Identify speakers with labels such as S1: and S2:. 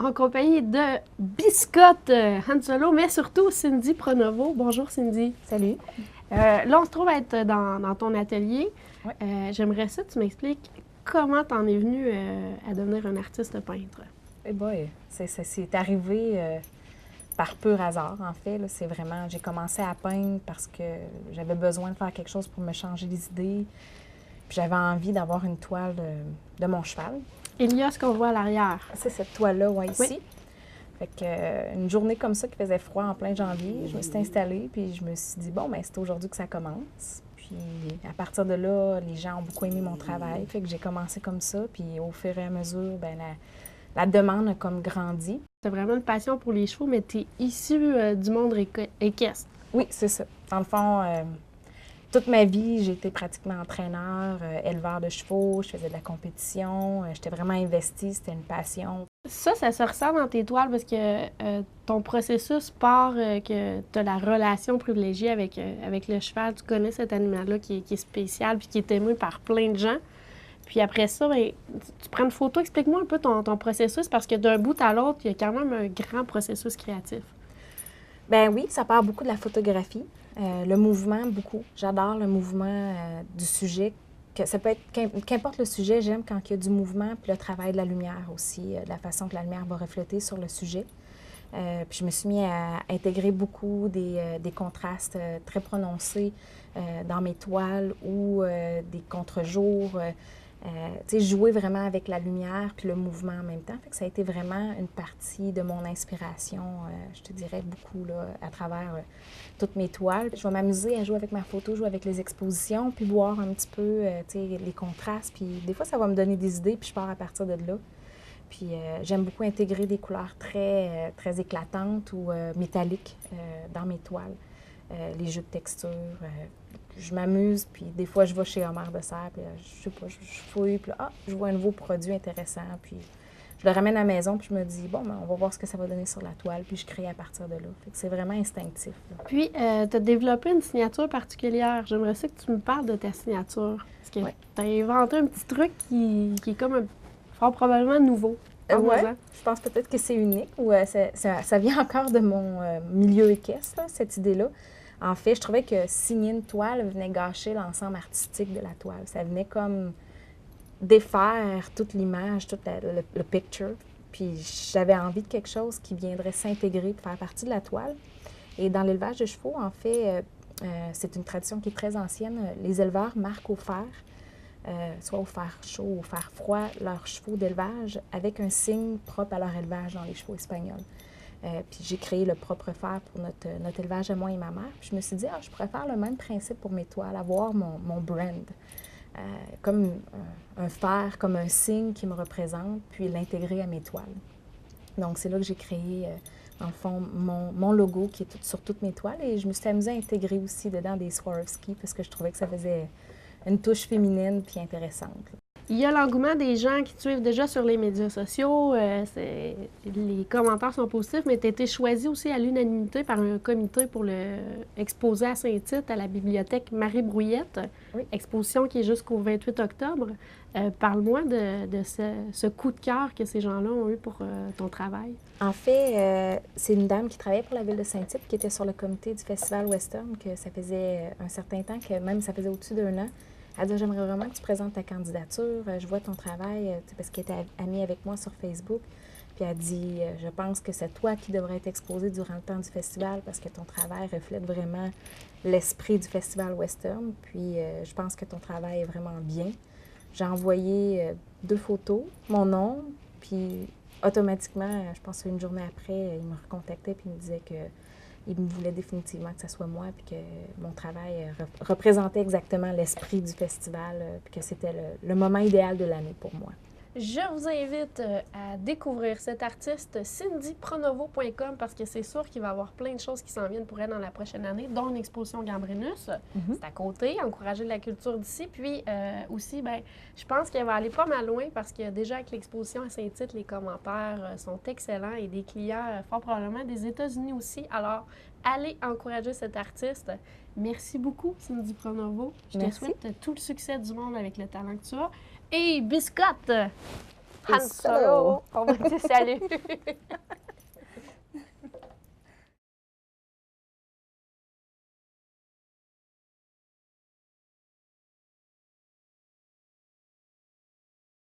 S1: en compagnie de Biscotte Hansolo, mais surtout Cindy Pronovo. Bonjour Cindy.
S2: Salut.
S1: Là, on se trouve à être dans ton atelier.
S2: Ouais.
S1: J'aimerais ça que tu m'expliques comment t'en es venue à devenir un artiste peintre.
S2: Eh boy, c'est arrivé par pur hasard, en fait. Là. C'est vraiment, j'ai commencé à peindre parce que j'avais besoin de faire quelque chose pour me changer les idées. Puis j'avais envie d'avoir une toile de mon cheval.
S1: Il y a ce qu'on voit à l'arrière.
S2: C'est cette toile-là, ouais, ici.
S1: Oui.
S2: Fait que une journée comme ça qui faisait froid en plein janvier, je me suis installée, puis je me suis dit, bon, ben c'est aujourd'hui que ça commence. Puis à partir de là, les gens ont beaucoup aimé mon travail. Fait que j'ai commencé comme ça, puis au fur et à mesure, ben la demande a comme grandi.
S1: Tu as vraiment une passion pour les chevaux, mais tu es issue du monde équestre.
S2: Oui, c'est ça. Dans le fond, toute ma vie, j'ai été pratiquement entraîneur, éleveur de chevaux, je faisais de la compétition, j'étais vraiment investie, c'était une passion.
S1: Ça se ressent dans tes toiles parce que ton processus part que tu as la relation privilégiée avec le cheval. Tu connais cet animal-là qui est spécial puis qui est aimé par plein de gens. Puis après ça, ben, tu prends une photo. Explique-moi un peu ton processus parce que d'un bout à l'autre, il y a quand même un grand processus créatif.
S2: Ben oui, ça part beaucoup de la photographie, le mouvement, beaucoup. J'adore le mouvement du sujet. Que ça peut être, qu'importe le sujet, j'aime quand il y a du mouvement, puis le travail de la lumière aussi, de la façon que la lumière va refléter sur le sujet. Puis je me suis mis à intégrer beaucoup des contrastes très prononcés dans mes toiles ou des contre-jours. Tu sais, jouer vraiment avec la lumière puis le mouvement en même temps. Fait que ça a été vraiment une partie de mon inspiration, je te dirais, beaucoup là, à travers toutes mes toiles. Je vais m'amuser à jouer avec ma photo, jouer avec les expositions, puis voir un petit peu tu sais, les contrastes. Puis des fois, ça va me donner des idées, puis je pars à partir de là. Puis j'aime beaucoup intégrer des couleurs très éclatantes ou métalliques dans mes toiles. Les jeux de texture. Je m'amuse, puis des fois, je vais chez Homer de Serre, puis je sais pas, je fouille, puis là, je vois un nouveau produit intéressant, puis je le ramène à la maison, puis je me dis, bon, ben, on va voir ce que ça va donner sur la toile, puis je crée à partir de là. Fait que c'est vraiment instinctif. Là.
S1: Puis, tu as développé une signature particulière. J'aimerais ça que tu me parles de ta signature. Parce que tu as inventé un petit truc qui est comme fort probablement nouveau.
S2: Ouais, je pense peut-être que c'est unique ou ça vient encore de mon milieu équestre, là, cette idée-là. En fait, je trouvais que signer une toile venait gâcher l'ensemble artistique de la toile. Ça venait comme défaire toute l'image, tout le picture. Puis j'avais envie de quelque chose qui viendrait s'intégrer et faire partie de la toile. Et dans l'élevage de chevaux, en fait, c'est une tradition qui est très ancienne. Les éleveurs marquent au fer, soit au fer chaud ou au fer froid, leurs chevaux d'élevage avec un signe propre à leur élevage dans les chevaux espagnols. Puis j'ai créé le propre fer pour notre élevage à moi et ma mère. Puis je me suis dit, je pourrais faire le même principe pour mes toiles, avoir mon brand, comme un fer, comme un signe qui me représente, puis l'intégrer à mes toiles. Donc c'est là que j'ai créé, dans le fond, mon logo qui est sur toutes mes toiles. Et je me suis amusée à intégrer aussi dedans des Swarovski parce que je trouvais que ça faisait une touche féminine puis intéressante.
S1: Il y a l'engouement des gens qui te suivent déjà sur les médias sociaux. Les commentaires sont positifs, mais tu as été choisi aussi à l'unanimité par un comité pour le exposer à Saint-Tite à la bibliothèque Marie-Brouillette.
S2: Oui.
S1: Exposition qui est jusqu'au 28 octobre. Parle-moi de ce coup de cœur que ces gens-là ont eu pour ton travail.
S2: En fait, c'est une dame qui travaillait pour la ville de Saint-Tite qui était sur le comité du Festival Western, que ça faisait un certain temps, que même ça faisait au-dessus d'un an. Elle dit, j'aimerais vraiment que tu présentes ta candidature, je vois ton travail, parce qu'elle était amie avec moi sur Facebook. Puis elle dit, je pense que c'est toi qui devrais être exposé durant le temps du festival parce que ton travail reflète vraiment l'esprit du Festival Western. Puis je pense que ton travail est vraiment bien. J'ai envoyé 2 photos, mon nom, puis automatiquement, je pense une journée après, il me recontactait puis il me disait que il me voulait définitivement que ce soit moi, puis que mon travail représentait exactement l'esprit du festival, puis que c'était le moment idéal de l'année pour moi.
S1: Je vous invite à découvrir cet artiste cindypronovo.com parce que c'est sûr qu'il va y avoir plein de choses qui s'en viennent pour elle dans la prochaine année, dont une exposition Gambrinus. C'est à côté, encourager la culture d'ici. Puis aussi, ben, je pense qu'elle va aller pas mal loin parce que déjà avec l'exposition à Saint-Tite, les commentaires sont excellents et des clients fort probablement des États-Unis aussi. Alors, allez encourager cet artiste. Merci beaucoup, Cindy Pronovo. Je te souhaite tout le succès du monde avec le talent que tu as. Et Biscotte! Han Solo. On va dire salut.